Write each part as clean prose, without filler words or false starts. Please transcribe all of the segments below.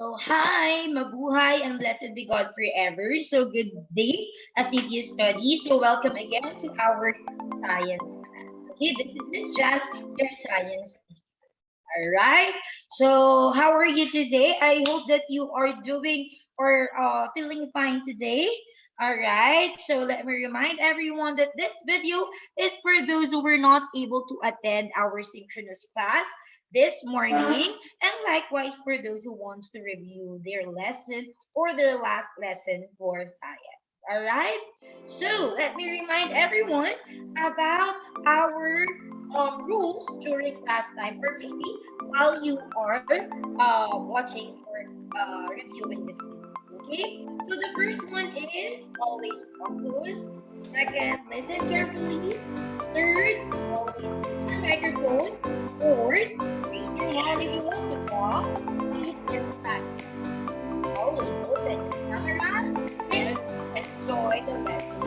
So, hi, mabuhay, and blessed be God forever. So, good day, as if you study. So, welcome again to our science class. Okay, this is Miss Jazz, your science teacher. All right. So, how are you today? I hope that you are doing or feeling fine today. All right. So, let me remind everyone that this video is for those who were not able to attend our synchronous class this morning, and likewise for those who wants to review their lesson or their last lesson for science. All right. So, let me remind everyone about our rules during class time, or maybe while you are watching or reviewing this video. Okay, so the first one is always focus. Second, listen carefully. Third, always mute your microphone. Fourth, raise your hand if you want to talk. Fifth, and finally, always open your camera and enjoy the lesson.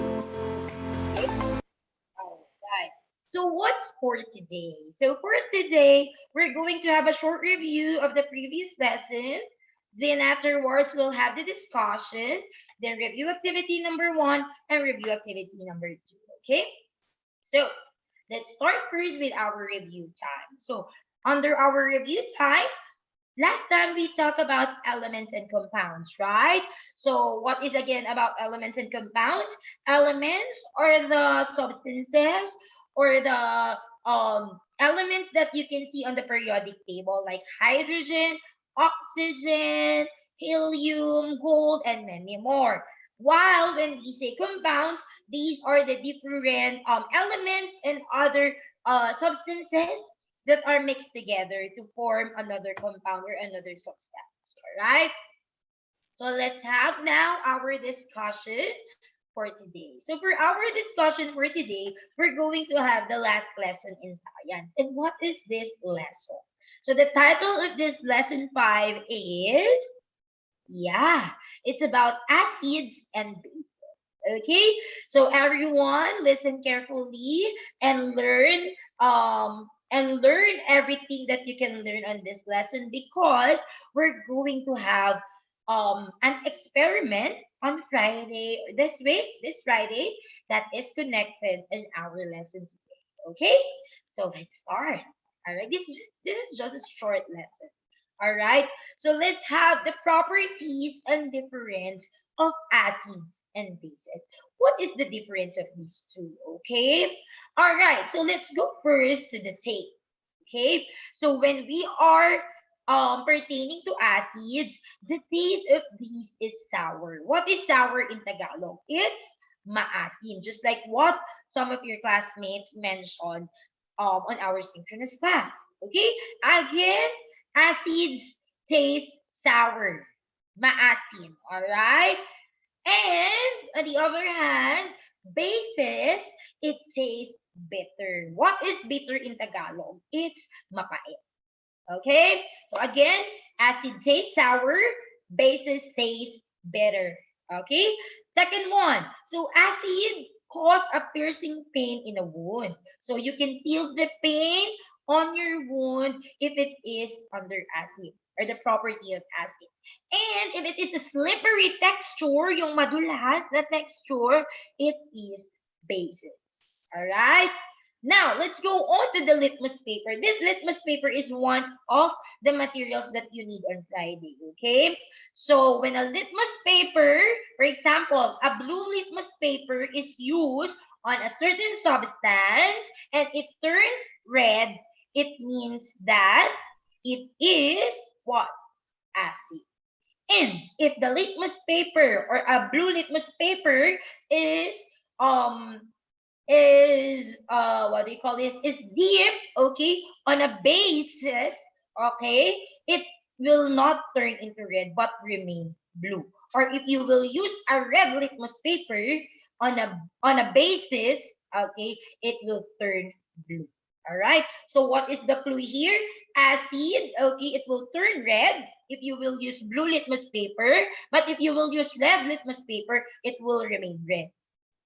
Okay. Alright. So what's for today? So for today, we're going to have a short review of the previous lesson. Then afterwards, we'll have the discussion, then review activity number one and review activity number two. Okay? So let's start first with our review time. So under our review time, last time we talked about elements and compounds, right? So what is again about elements and compounds? Elements are the substances or the elements that you can see on the periodic table, like hydrogen, oxygen, helium, gold, and many more. While when we say compounds, these are the different elements and other substances that are mixed together to form another compound or another substance. All right. So let's have now our discussion for today. So for our discussion for today, we're going to have the last lesson in science. And what is this lesson? So the title of this lesson 5 is, yeah, it's about acids and bases. Okay, so everyone listen carefully and learn everything that you can learn on this lesson, because we're going to have an experiment on Friday this Friday that is connected in our lesson today. Okay, so let's start. All right, this is just a short lesson. All right, so let's have the properties and difference of acids and bases. What is the difference of these two? Okay. All right. So let's go first to the taste. Okay. So when we are pertaining to acids, the taste of these is sour. What is sour in Tagalog? It's maasim, just like what some of your classmates mentioned on our synchronous class. Okay. Again, acids taste sour, maasim. All right. And on the other hand, bases, it tastes bitter. What is bitter in Tagalog? It's mapait. Okay? So again, acid tastes sour, bases taste bitter. Okay? Second one. So acid cause a piercing pain in a wound. So you can feel the pain on your wound if it is under acid, or the property of acid. And if it is a slippery texture, yung madulas na texture, it is bases. Alright? Now, let's go on to the litmus paper. This litmus paper is one of the materials that you need on Friday, okay? So, when a litmus paper, for example, a blue litmus paper is used on a certain substance and it turns red, it means that it is what? Acid. And if the litmus paper or a blue litmus paper is um what do you call this, is deep, okay, on a basis, okay, it will not turn into red but remain blue. Or if you will use a red litmus paper on a basis, okay, it will turn blue. All right, so what is the clue here? Acid, okay, it will turn red if you will use blue litmus paper, but if you will use red litmus paper, it will remain red.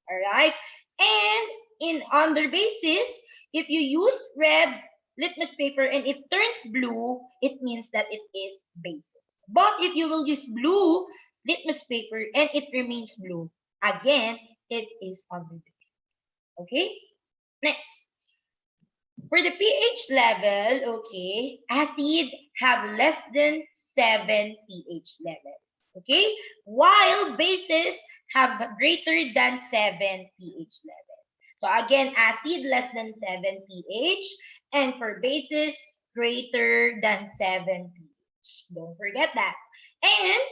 All right. And in under basis, if you use red litmus paper and it turns blue, it means that it is basis. But if you will use blue litmus paper and it remains blue, again, it is on the base. Okay? Next. For the pH level, okay, acid have less than 7 pH level. Okay? While bases have greater than 7 pH level. So again, acid less than 7 pH and for bases greater than 7 pH. Don't forget that. And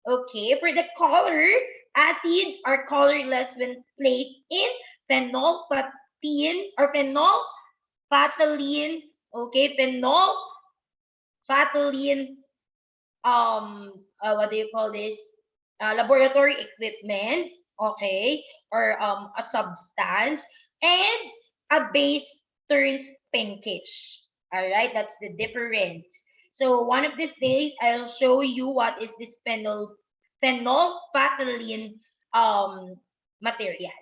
okay, for the color, acids are colorless when placed in phenolphthalein or phenolphthalein, okay, phenolphthalein, what do you call this? Laboratory equipment, okay, or a substance, and a base turns pinkish. All right, that's the difference. So one of these days, I'll show you what is this phenolphthalein material.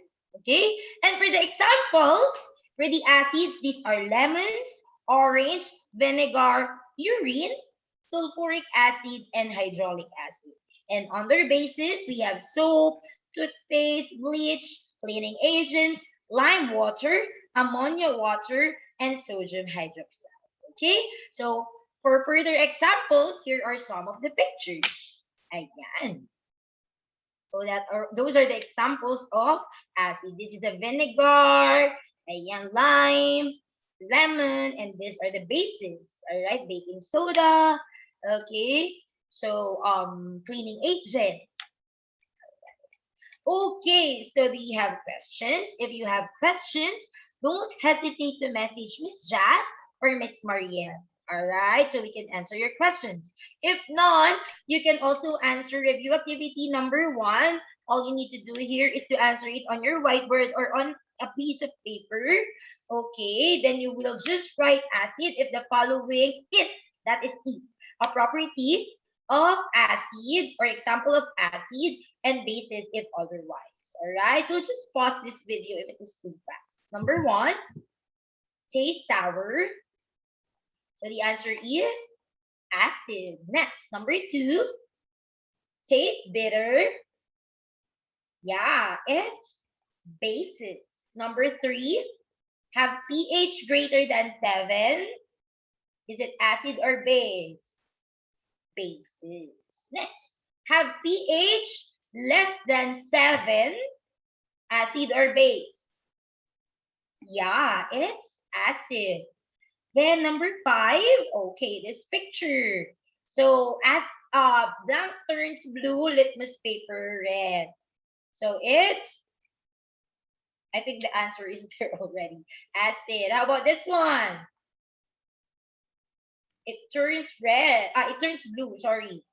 Okay, and for the examples, for the acids, these are lemons, orange, vinegar, urine, sulfuric acid, and hydraulic acid. And under bases, we have soap, toothpaste, bleach, cleaning agents, lime water, ammonia water, and sodium hydroxide. Okay, so for further examples, here are some of the pictures. Ayan. So those are the examples of acid. This is a vinegar, ayan, lime, lemon, and these are the bases. All right, baking soda. Okay, so cleaning agent. Okay, so do you have questions? If you have questions, don't hesitate to message Miss Jazz or Miss Marielle. All right, so we can answer your questions. If not, you can also answer review activity number 1. All you need to do here is to answer it on your whiteboard or on a piece of paper. Okay, then you will just write acid if the following is, that is E, a property of acid or example of acid and bases if otherwise. All right, so just pause this video if it is too fast. Number 1, taste sour. So the answer is acid. Next, number 2, taste bitter. Yeah, it's bases. Number 3, have pH greater than 7. Is it acid or base? Bases. Next, have pH less than 7. Acid or base? Yeah, it's acid. Then number 5, okay, this picture. So as blank turns blue, litmus paper red. So it's, I think the answer is there already. Acid. How about this one? It turns red. It turns blue, sorry.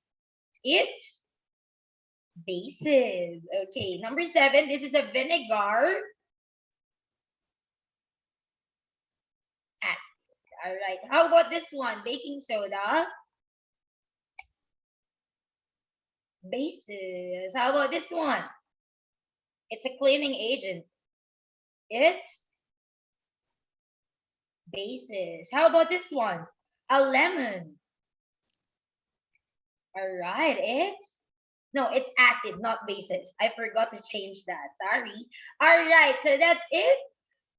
It's bases. Okay, number 7, this is a vinegar. All right. How about this one? Baking soda. Bases. How about this one? It's a cleaning agent. It's bases. How about this one? A lemon. All right. It's acid, not bases. I forgot to change that. Sorry. All right. So that's it.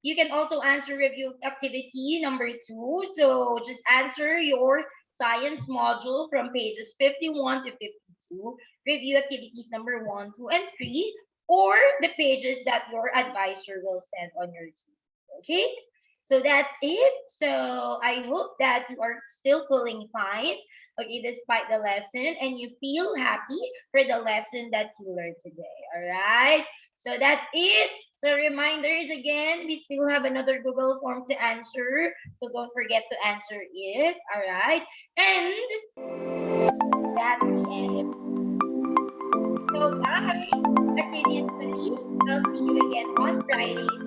You can also answer review activity number 2. So just answer your science module from pages 51 to 52. Review activities number 1, 2, and 3, or the pages that your advisor will send on your GC. Okay? So that's it. So I hope that you are still feeling fine, okay, despite the lesson, and you feel happy for the lesson that you learned today. All right? So that's it. So reminders again, we still have another Google form to answer. So don't forget to answer it. All right. And that's the end. So guys, seriously, I'll see you again on Friday.